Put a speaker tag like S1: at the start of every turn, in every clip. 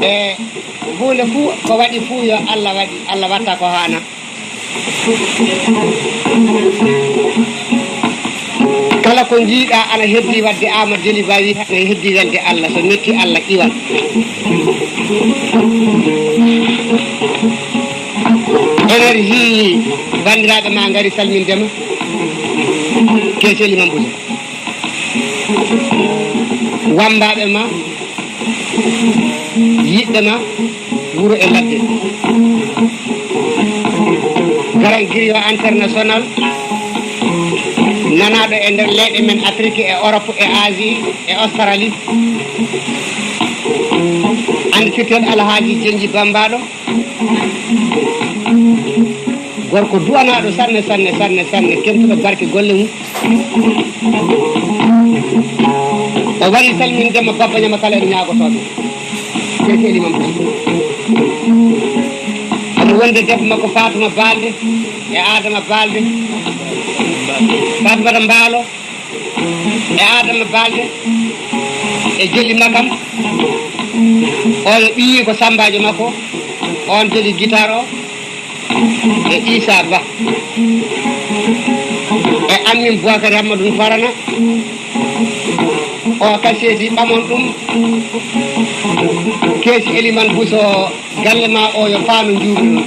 S1: e hunde fuu ko waɗi fuu yo Allah waɗi Allah watta ko hana kala ko jiiɗa ana heddi wadde Amadou Djily Ba wi ana heddi welde Allah so metti Allah iwan énergie bandiraɓe ma gari salmindema Keeceli Mamboudou wambaɓe ma yiɗɓe ma wuro e ladde garan griot international nanaɗo e nder leyɗe men Afrique e Europe e Asie e Australie andtirteɗo Alhaji Djenji Bambaɗo gorko duwanaɗo sanne kemtuɗo barke golle mum o wari salmindema babba ñama kala en ñagotoɓe Keeceli Mamboudou omo wonde debbo makko Fatuma Balde e Adama Balde Fatumata Mbaalo e Adama Balde e Jeli Makam on ɓiyi ko sambajo makko on jeli guitare o e Issa Ba e Amin Boakary Hammadou Farana o kaseti ɓamon ɗum Keeci Elimane Bousso galle ma o yo faano juuɗo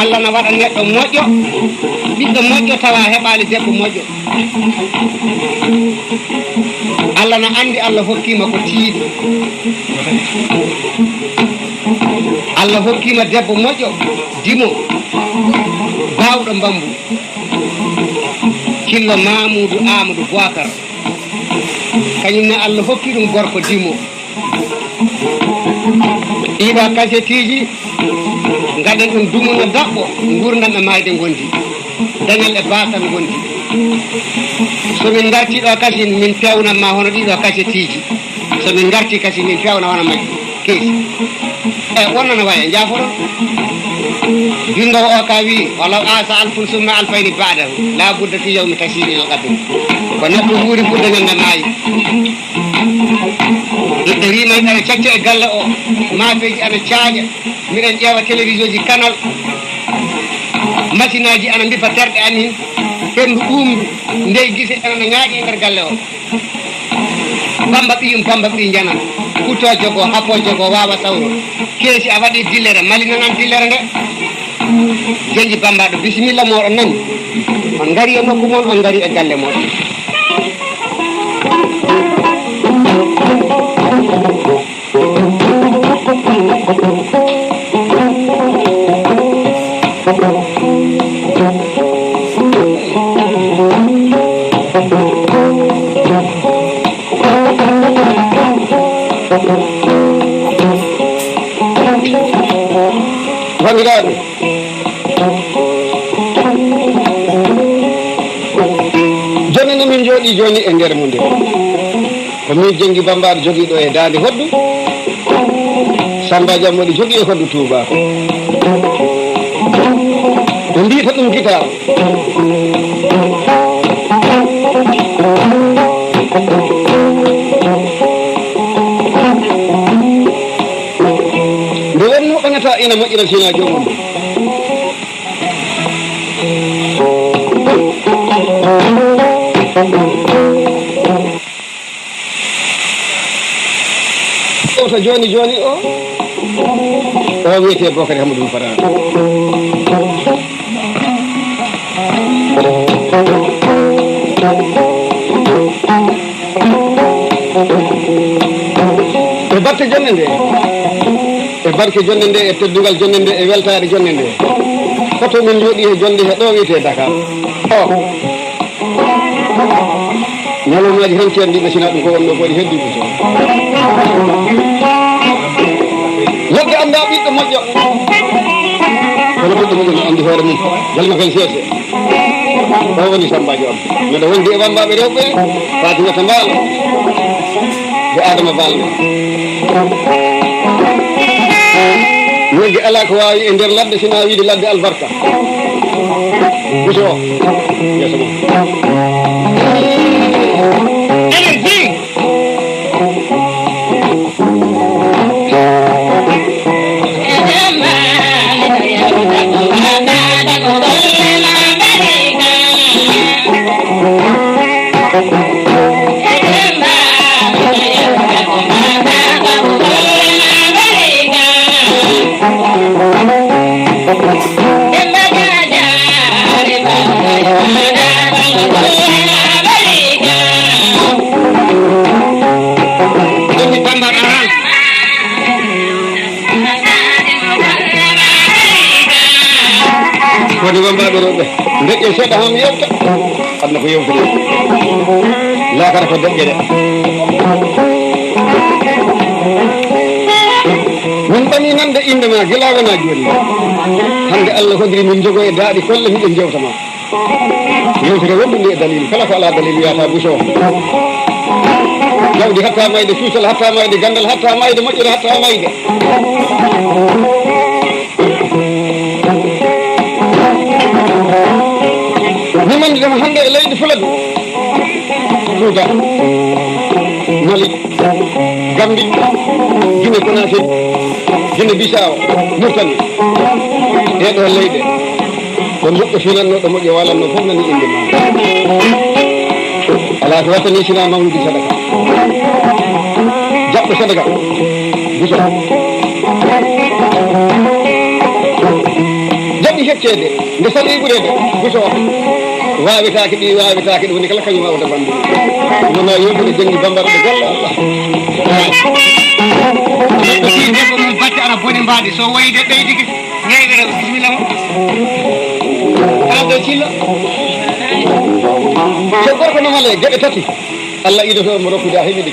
S1: Allah na waɗa neɗɗo moƴƴo ɓiɗɗo moƴƴo tawa heɓali debbo moƴƴo Allah na andi Allah hokkima ko tiiɗi Allah hokkima debbo moƴƴo dimo bawɗo mbambu Cillo Mamoudou Amadou Boakar kañumne Allah hokki ɗum gorko dimo ɗiɗo kasetiji gaɗen ɗum dumuno daɓɓo gurdam e mayde gondi dañal e basan gondi somin garti ɗo kasi min pewnanma hono ɗiɗo kasetiji somin garti kasi min pewna hono majji Keeci e wonnano waye jafoɗo bindowo o ka wi walaw asa alfun summa alfayni ba'dahu la budda fi yawmi tasiri o qadum ko neɗɗo wuuri fu dañal ne maayi ɓiɗɗo rimay ana cacca e galle o mafeji ana caaƴa miɗen ƴeewa télévision ji canal machine aji ana mbifa terɗe amin hendu ɗumdu ndey guise enana ñaaƴi e nder galle o bamba ɓiy janan kutto jogo happo jogo wawa sawro Keeci a waɗi dillere malinanan dillere nde Djenji Bambaɗo bisimilla moɗon nani on gari e nokku moon on gari e galle moɗon bandiraɓe joni no min jooɗi joni e nder munde ko min Djenji Bambaɗo joguiɗo e dande hoddu Samba Diammoɗi jogui e hoddu Touba ɓe mbita ɗum guitare nde wonno ɓeŋata ina moƴƴina sina jomum owta joni o wiyete Boakary Hammadou Farana e batte jonde nde e barke jonde nde e teddugal jonde nde e weltare jonde nde koto min jooɗi e jonde he ɗo wiyete Dakar ñalomaji hen ceerno ɗiɓe sina ɗum ko wonno ko waɗi heddiɓe so lobde anda ɓiɗɗo moƴƴo kono ɓiɗɗo moƴƴo no andi hoore mum jalma fen seese o woni Sambajo am mbeɗa wondi e wambaɓe rewɓe Fatimata Mbaalo e Adama Balde wonde ala ko wawi e nder ladde sina wiide ladde albarka buso o yeeso woni wambaɓe rewɓe deƴƴe seeɗa hami yewta adna ko yewtude lakara ko deƴƴe ɗe min ɓami nande inde ma gila wona joni hande Allah hodiri min jogo e daaɗi kolle miɗen jewtama yewtere wonɗude e dalil kala ko ala dalil wiyata buso jawdi hatta mayde suusal hatta mayde gandal hatta mayde moƴƴere hatta mayde mi mandidema hande e leydi Fuladu Fuuta Mali Gambi Guinée Conakry Guinée Bissau Mauritanie ɗeɗo leyɗe ko moƴƴo finannoɗo moƴƴo walanno fof nani inde ma ala ko wattani sina mawludi sadaka jaɓɓo sadaka buso jaɓi heccede nde sali ɓurede buso wawetake ɗi wawetake ɗi woni kala kañum wawata bandu wona yewtude janggi bambaɗo ɓe golla Allah si debbo mum bacce ana boni mbaɗi so wayde ɓeydike ñeyɓere bisimilla mo alde cillo so gorko nomale gueɗe tati Allah idoto mo rokkude a heeɓi ɗi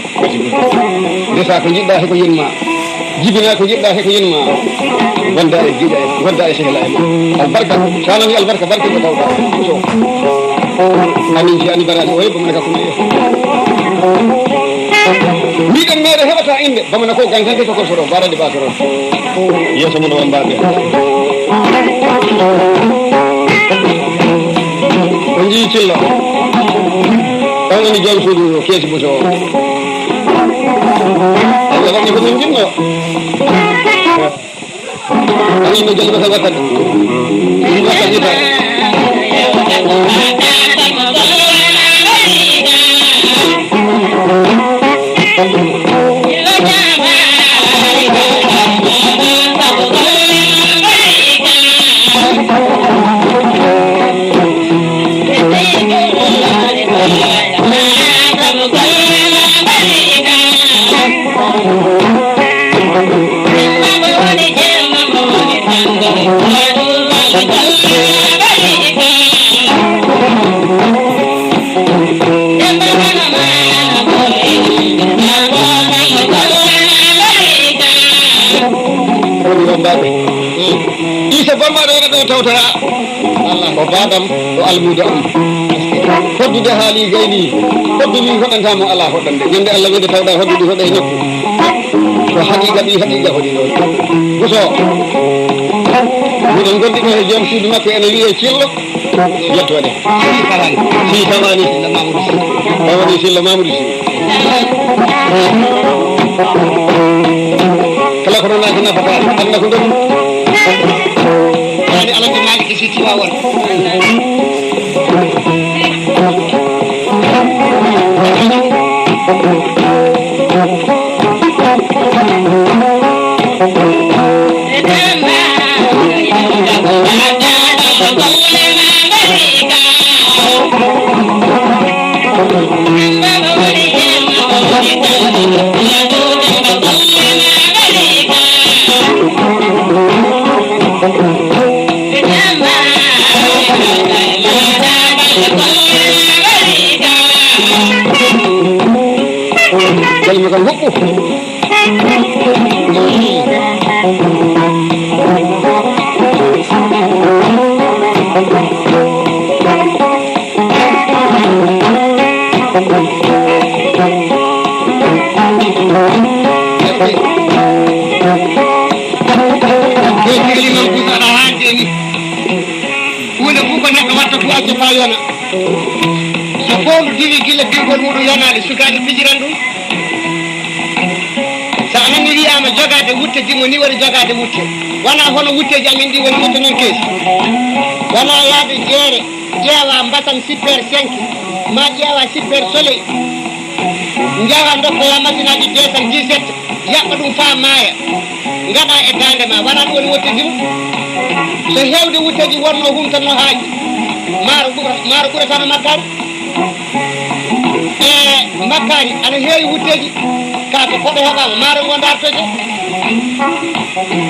S1: ndesa ko jiɗɗa heko yinma jibina ko jiɗɗa heko yinma wonda e giƴa e wonda e sehla e ma albarka sa nani albarka barke ko tawɗa so amin ci ani baraji o yebbo mene ka kuma mbiɗen meɗe heɓata inde bamana ko gansante ko korsoro barade basoro yeeso mum wambaɓe o jii cillo on woni joom suudu keesi buso o Allah waɗi ko min jinno ani no jalba sa wattade wattadita isa bambaɗo ene ɗo tawta Allah ko badam ɗo almudo am hoddude haali gayni hoddu wi hoɗantamo ala hoɗande ñande Allah winde tawɗa hoddude hoɗe e nokku ko haqiqa ɗi haqiqa hoɗi ɗo buso miɗen gondi ɗo e joom suudu makko ene wiye cillo yettode si tawani tawani Sillo Mamadou Sy kala ko nana kana fata anna ko dum ani ala maliki si ci wawon kalmi kan hukku so fondu diwi gila bingol muɗum yanade sukaɓe pijiran ɗum sa nani wiyama jogade wutte jimo ni woni jogade wutte wona hono wutteji amin ɗi woni wutte noon keesi wona yaade jeere ƴeewa mbasan super 5 ma ƴeewa super soleil jawa dokkoya machine aji desan 17 yaɓɓa ɗum fa maaya gaɗa e dande ma wona ɗum woni wutte jimo so hewde wutteji wonno humtanno haaji maaro ɓuratano makkari e makkari ana heewi wutteji ka ko koɗo heɓama maaro ngo dartoje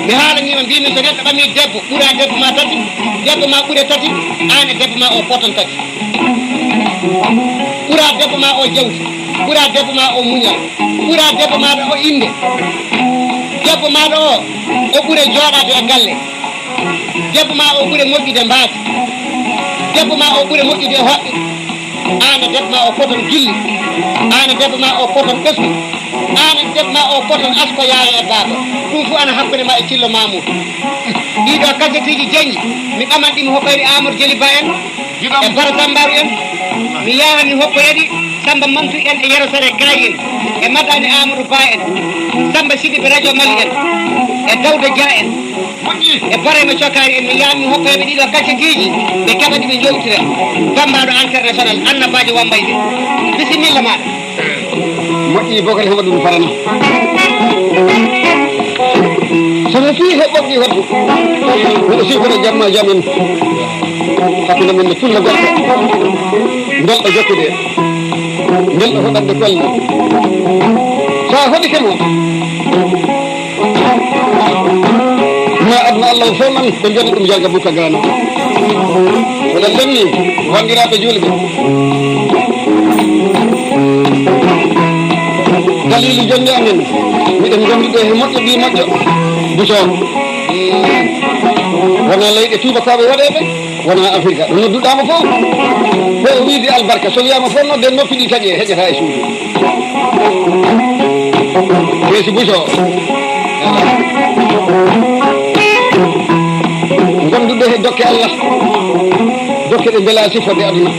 S1: mi haalanima mbimi so neɗɗo ɓami debbo ɓuura debbo ma tati debbo ma ɓuure tati an e debbo ma o poton tati ɓuura debbo ma o jawti ɓuura debbo ma o muñal ɓuura debbo maɗa o inde debbo maɗa o ɓuure jooɗade e galle debbo ma o ɓuure moƴƴude mbaati debbo ma o ɓuure moƴƴude e hoɓɓe an e debbo ma o poton gilli an e debbo ma o poton ɓesgu an e debbo ma o poton asko yaaya e baaba ɗum fof ana hakkude ma e cillo mamoudou ɗiɗo kasetiji jeñƴi mi ɓaman ɗimi hokkoyde amadou Jeli Ba en e Bara Sambaru en mi yaha mi hokkoyeɗi Samba Mantu en e Yero Sere Gaye en e Madani Amadou Ba en Samba Sidiɓe radio Mali en e Dawda Dia en e Barema Cokari en mi yaha mi hokkoyeɓe ɗiɗo kasetiji ɓe keɓaɗi ɓe jowtira Bambaɗo international annabaji Wambayde bisimilla maɗa
S2: moƴƴi Bocar Hamadou ɗum farana sono fi heɓɓoɓɗi hoddu miɗo sifora jamma jam en hakkude men ne fulla goɗɗo belɗo jokkude belɗo hoɗande kolle sa hoɗi ke moon ma aduna Allah fof man ɓe mbiyata ɗum jarga bukka grano oɗen lemni wandiraɓe julɓe dalilu jonde amen miɗen gonduɗo he moƴƴo ɓi moƴƴo buson wona leyɗe tubakaɓe waɗeɓe wona Afrique ɗo nodduɗama fof fo wiide albarka so wiyama fof nodde noppi ɗi taƴe heƴata e suudu weesi buso gonduɗo he dokke Allah dokke ɗe beela sifode aduna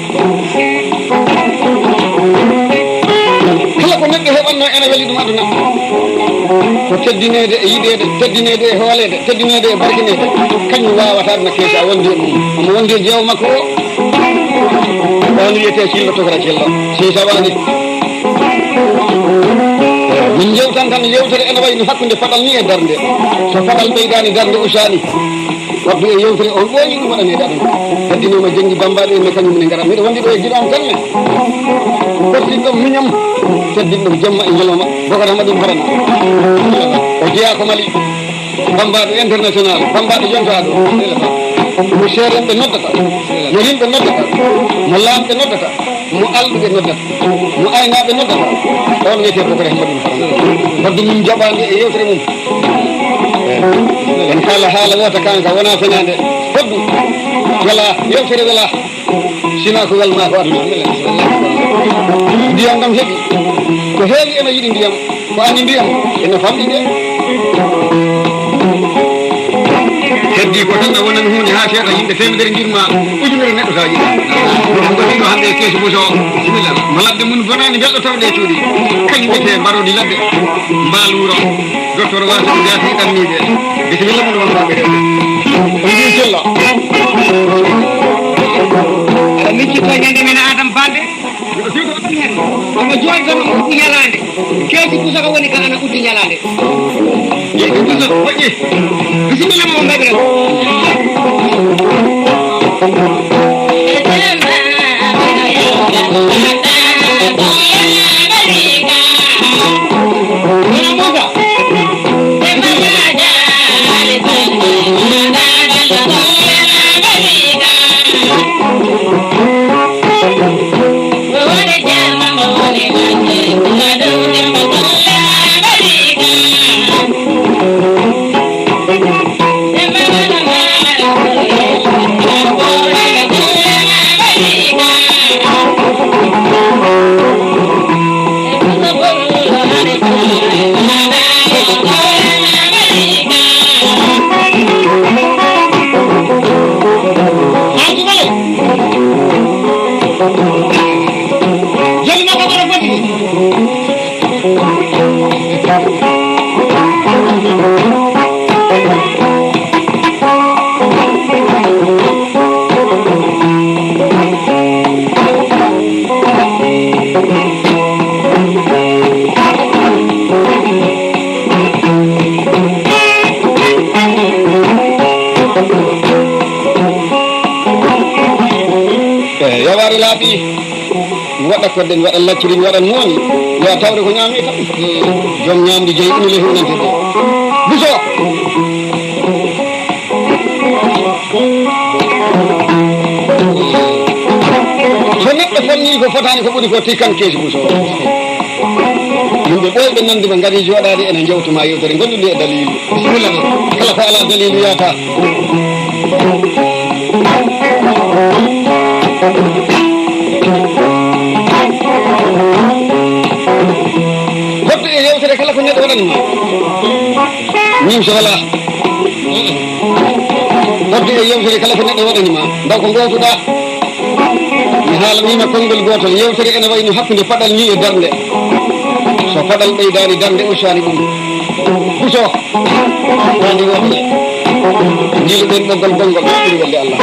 S2: kala ko neɗɗo heɓanno ene weeli ɗum aduna ko teddinede e yiɗede teddinede e hoolede teddinede e barkinede kañum wawata aduna keesa wondi e mum omo wondi e jeewo makko o on wiyete cillo tokora cillo si sawani min jewtan tan yewtere ene wayno hakkude faɗal ni e darde so faɗal ɓeydani darde usani waddu e yewtere on ɓooyi ɗum waɗanede aduna teddinoma janggi bambaɗo en ne kañum ne gara mbiɗa wandi ɗo e giɗam tan ne portin ɗum miñam teddin ɗum jamma e ñalawma Bocar Hamadou ɗum farana o jeeya ko Mali bambaɗo international bambaɗo jontaɗo mo seerenɓe noddata mo yimɓe noddata mo laamɓe noddata mo alɗuɓe noddata mo aynaɓe noddata on wiyete Bocar Hamadou ɗum farana waddu mum jaɓande e yewtere mum en kala haala wota kanka wona feñade hoddu wala yewtere wala sina ko welma ko aduna ndiyam ɗam heeɓi ko heewi ene yiɗi ndiyam ko anni ndiyam ene famɗi de heddi ko tan a wonani hunde ha seeɗa yimɓe temedere jirma ujunere neɗɗo sa yiɗa ɗum gotino hande e keesi buso bisimilla mo ladde mum bonani belɗo tawde e cuuɗi kañum wiyete mbarodi ladde mbal wuro docteur wasiko jaati ɗannide bisimilla mum won faɓe rewde on jin cello
S1: aɗa miccito ñande men Adama Balde omo jooɗi tan omo uddi ñalande keesi buso ko woni ka ana uddi ñalande
S2: yeydi buso moƴƴi
S1: bisimilla mo mbaɓira
S2: waɗa kodden waɗa laccirin waɗan mooni yo tawde ko ñaami tan joom ñamdi jeeyi ɗum le huwnantede buso so neɗɗo fonni ko fotani ko ɓuri ko tikkan keesi buso yimɓe ɓoyɓe nande ɓe ngari jooɗade ene jewtuma yewtere gondude e dalilu bisimilla ma kala ko ala dalilu yata hodde e yewtere kala ko neɗɗo waɗanima min so wala hodde e yewtere kala ko neɗɗo waɗanima ndaw ko gowtuɗa mi haalanima konngol gotol yewtere ene wayno hakkude paɗal ni e darde so paɗal ɓeydani darde usani ɗum buso wandi wonde jiiluɗen ɓoggol gonngol ɓuri welde Allah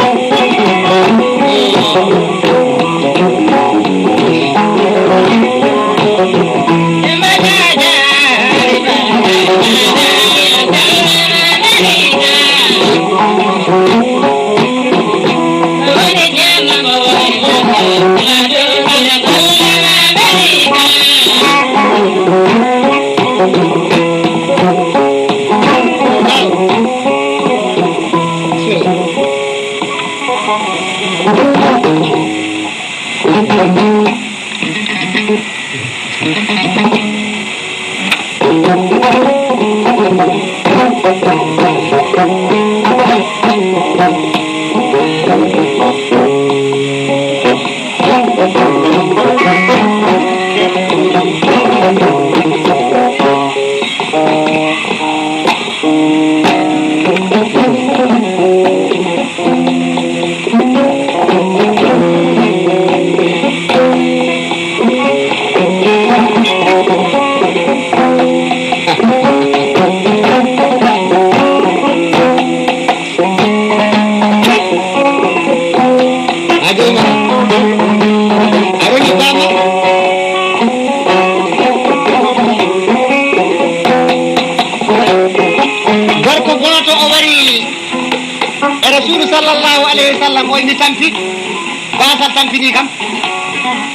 S2: tampini kam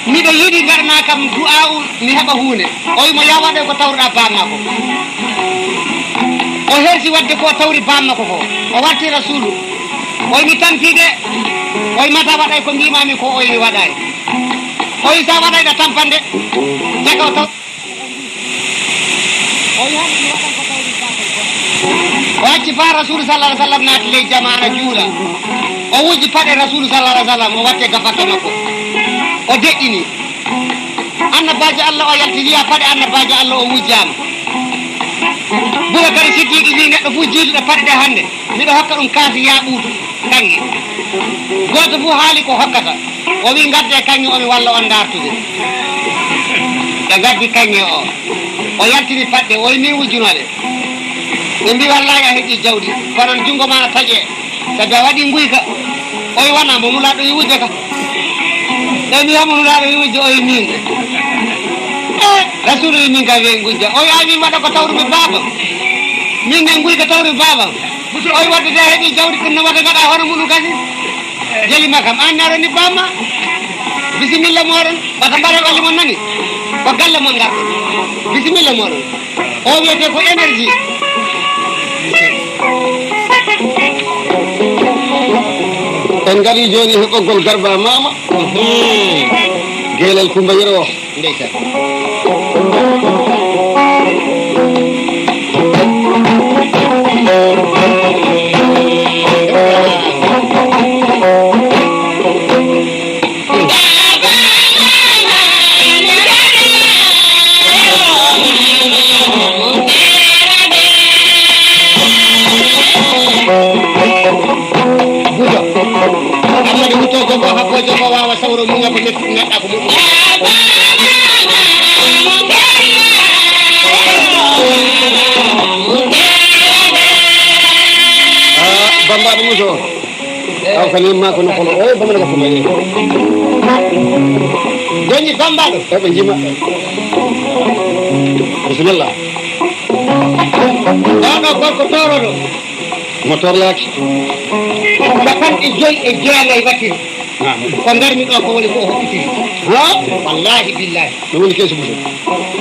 S2: miɗo yiɗi garna kam du'a'u mi heɓa hunde o wimo ya waɗe ko tawruɗa bamma ko o hersi wadde ko tawri bamma ko o warti rasulu o wimi tampide o wimata waɗay ko mbimami ko o wi waɗay o wi sa waɗayɗa tampande jaga o taw o wi hani mi waɗan ko tawri bamma o acci fa rasulu sallah alih sallam naati ley jamana juula o wuji paɗe rasulu sallah alih sallam o watte gafake makko o deƴƴini annabajo Allah o yaltiniya paɗe annabajo Allah o wujjama Boubacar Siddiqui wi neɗɗo fof jiiduɗo paɗe ɗe hannde miɗo hokka ɗum kaasi yaɓutu kanŋe goto fof haali ko hokkata o wi gadde kanŋe omi walla on dartude ɓe gaddi kanŋe o yaltini paɗɗe o wi min wujjunoɗe ɓe mbi wallahi a heeƴi jawdi kono junngo ma taƴe sabi a waɗi nguyka o wi wona mo nulaɗo wi wujja ka ɓe mbi hamo nulaɗo wi wujja o wi min rasulu wi min kam wi gujja o wi a min waɗa ko tawrumi babam min ne guyka tawrumi babam o wi wadde de heeɓi jawdi ɗum no waɗa gaɗa hono muɗum kasi jelima kam an naroni bamma bisimilla moɗon wata mbaɗe ɓalli mon nani ko galle mon garɗon bisimilla moɗon o wiyete ko énergie en ngari joni he ɓoggol garba mama guelel Coumba Yero o ndeysan ko wawa sawro muña ko metti neɗɗa ko muɗum bambaɗo muso aw kanim ma ko nokolo o bamana ko fuma goñi bambaɗo eɓe jima bisimillah oɗo gorko toroɗo mo torlaki capanɗe 5 e 9 wattiri
S1: ko garmi ɗo ko woni ko hokkitiri
S2: ha
S1: wallahi billahi
S2: ɗum woni keesi muso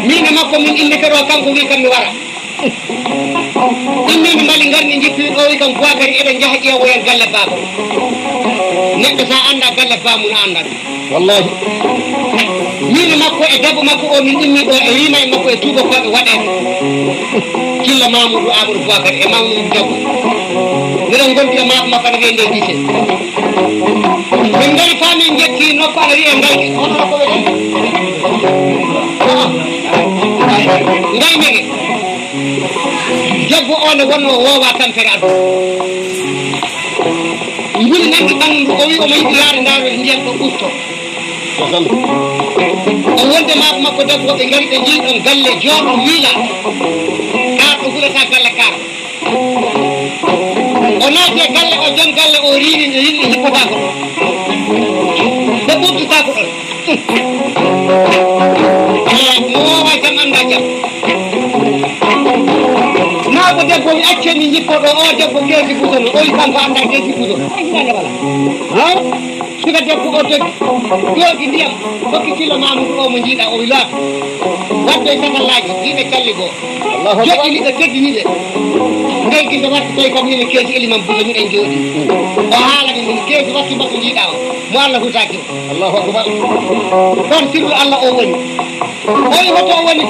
S1: min e makko min innetero kanko wi kam mi wara innimi mbali garni jippi o wi kam Boakary eɗen jaaha ƴeewoyen galle baaba neɗɗo sa anda galle bamum anda ɗum
S2: wallahi
S1: min e makko e debbo makko o min inni ɗo e wima e makko e tubakoɓe waɗede killa Mamoudou Amadou Boakary e Mamoudou debbo miɗon gondi e maako makko aɗa wiyende dise min gari fa min jetti nokko aɗa wiye ngayge hono nokko wiyete ngaynege debbo o ne wonno wowa tampere aduna nguli nangi ɓanndu o wi omo yiɗi yaade ndaarode ndiyam ɗo usto o wonde maako makko debbo ɓe ngari ɓe jii ɗon galle jooɗo yiila kaar ɗo hulata galle kaar o naati e galle o joom galle o riini no yimɓe hippotako ɗo ɓe ɓuɓtotako ɗon mo wowa jam anda jam naabo debbo mi acce mi jippoɗo o debbo keesi busono o wi kanko anda keesi busono hitande wala ha suka debbo o doggi jooɗi ndiyam hokki kilo Mamoudou o mo jiiɗa o wi laata wadde satallaji jiiɗe calli goo joƴƴiniɓe teddiniɓe ngay ginde watti tawi kam mine keesi Elimane Bousso miɗen jooɗi o haalani min keesi watti makko jiiɗa o mo Allah hutaki
S2: Allahu akbar
S1: ɗon sirru Allah o woni o wi hoto o woni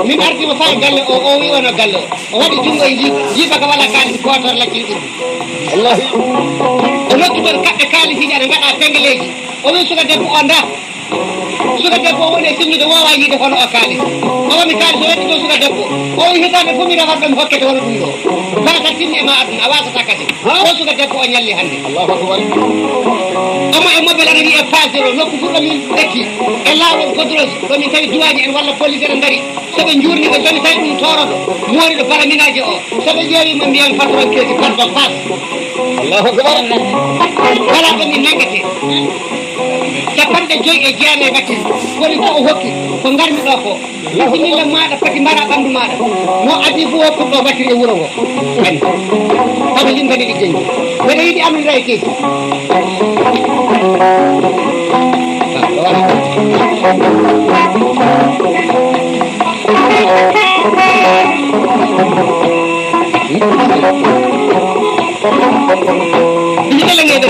S1: min ardima fa e galle o o wi wono galle o waɗi jungo e jiiba ka wala kalis gotor lacciri ɗum
S2: wallahi
S1: o nokki ɗon kaɓɓe kalisiji aɗa gaɗa pengeleji o wi suka debbo o nda suka debbo o woni e simnude wowa yiide hono o kalis o woni kalis o wetti ɗo suka debbo o wi hitande fof mi rewat ɗomi hokkete hono ɗum ɗo baka timmi e ma aduna a wasata kadi o suka debbo o ñalli hannde
S2: Allahu akbar
S1: omo e mobile aɗa wi e pasero nokku ɓurɗo min ɗekki e laawol godroge ɗomin tawi duwaji en walla police en daari soɓe jurniɓe somi tawi ɗum toroɗo moriɗo baraminaji o soɓe ƴeewima mbiyan patron keesi pardon pas
S2: Allahu akbar
S1: wala ɗo min nangete capanɗe joyi e jeanayyi battiri woni ko o hokki ko garmi ɗo ko bisimilla maɗa pati mbara ɓandu maɗa no adi fof hokkuɗo battiri e wuuro ngo ani omo linkani ɗi jeñi mbeɗa yiiɗi amnira e keesi bisimilla ngeɗo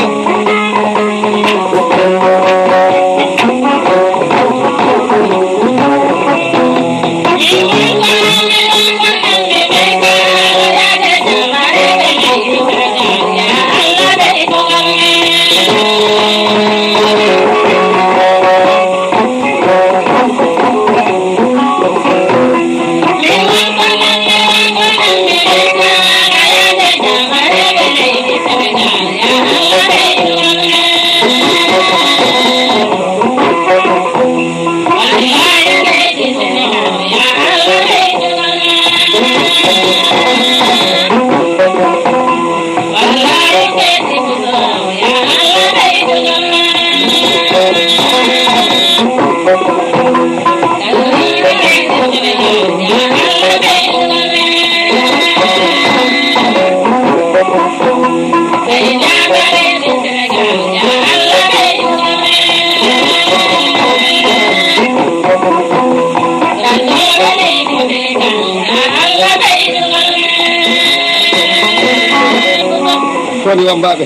S2: woni wambaɓe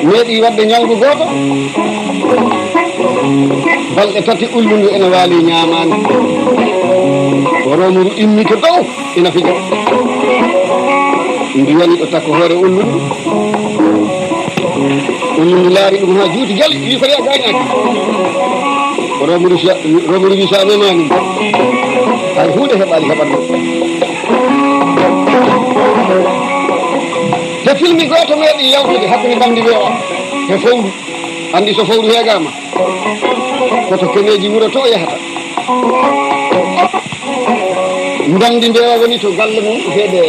S2: meeɗi wadde ñawdu goto balɗe tati ullundu ene waali ñamani o romuru immi to dow ina fija ndi woni ɗo takko hoore ullundu laari ɗum ha juuti jali wi ko a gañaki o romuru wi sa memani hay hunde heɓani heɓatno te filmi goto meeɗi yawtude hakkude bamdi weewa e fowru andi so fowru heegama koto keneji wuuro to yahata bamdi mbewa woni to galle mum heede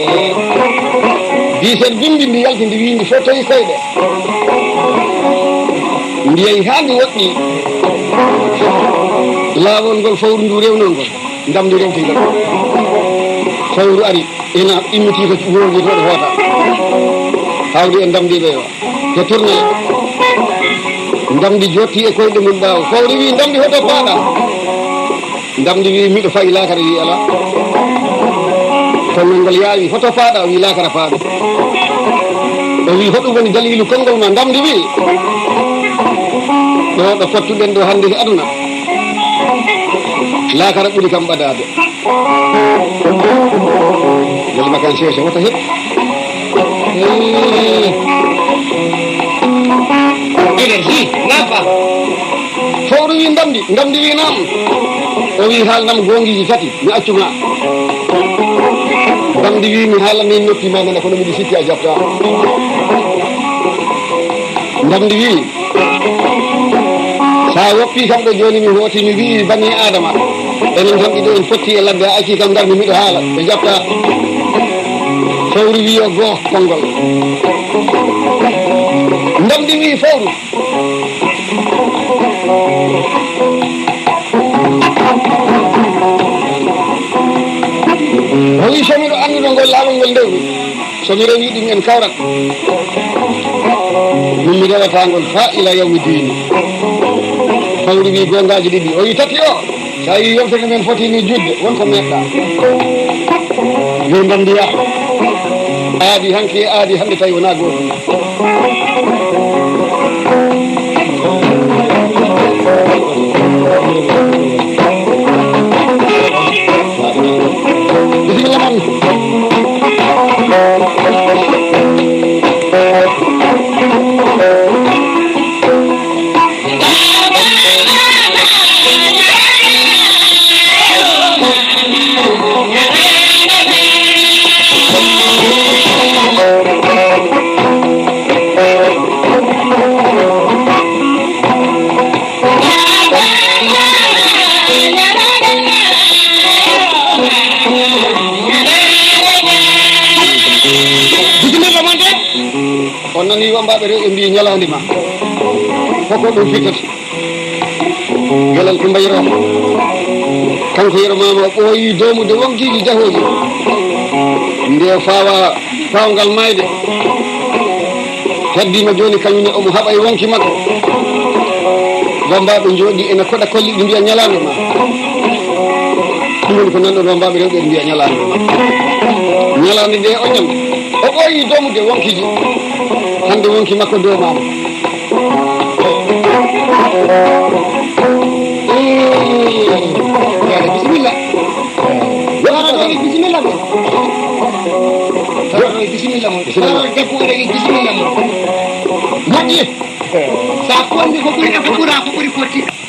S2: diset bimbi ndi yalti ndi windi fof tawi koyɗe ndi yehi ha ndi woɗɗi laawol ngol fowru ndu rewnol ngol ndamdi rewtigal fowru ari ina immiti ko wuroji to ɗo hoota hawdi e ndamdi ɓeewa to tournal ndamdi jotti e koyɗe mum ɓaawo fawri wi ndamdi hoto paaɗa ndamdi wi miɗo fayi laakara wi ala konngol ngol yaawi hoto paaɗa wi laakara paaɗa o wi hoɗum woni dalilu konngol ma ndamdi wi ɗo fottuɗen ɗo hannde e aduna laakara ɓuri kam ɓadade gel makan sese wota heɓ
S1: énergie nafa
S2: fawru wi ndamdi wi nam o wi haalnam gongiji tati mi accuma ndamdi wi mi haalani noppima nana kono miɗi sikki a jabta ndamdi wi sa woppi kam ɗo joni mi hooti mi wi bani adama enen tan ɗiɗo en fotti e ladde a acci kam darmi miɗo haala ɓe jabta fawru wi o goo konngol ndamdi wi fawru o wi somiɗo anduɗo ngol laawol ngol ndewmi somi rewi ɗum en kawrat min mi rewatangol fa ila yawmi dini fawru wi gongaji ɗiɗi o wi tati o sa yi yewtere men fotini judde wonko meɗɗa yo ndamdi ya aadi hanki e aadi hande tawi wona gotum bisimilla man on nani wambaɓe rewɓe mbi ñalandi ma foko ɗum fittata gelal ko mbayiroma kanko yeromama ɓooyi domude wonkiji jahoji nde fawa fawgal mayde heddima joni kañumne omo haɓa e wonki makko wambaɓe jooɗi ene koɗa kolli ɗi mbiya ñalande ma ɗum woni ko nanɗon wambaɓe rewɓe ɗe mbiya ñalande ma ñalande nde o ñamde o ɓooyi domude wonkiji hande wonki makko domama bisimilla bisimilla mo bisimilla mo debbo oɗe bisimilla mo moƴƴi sa fondi ko ɓuri fotti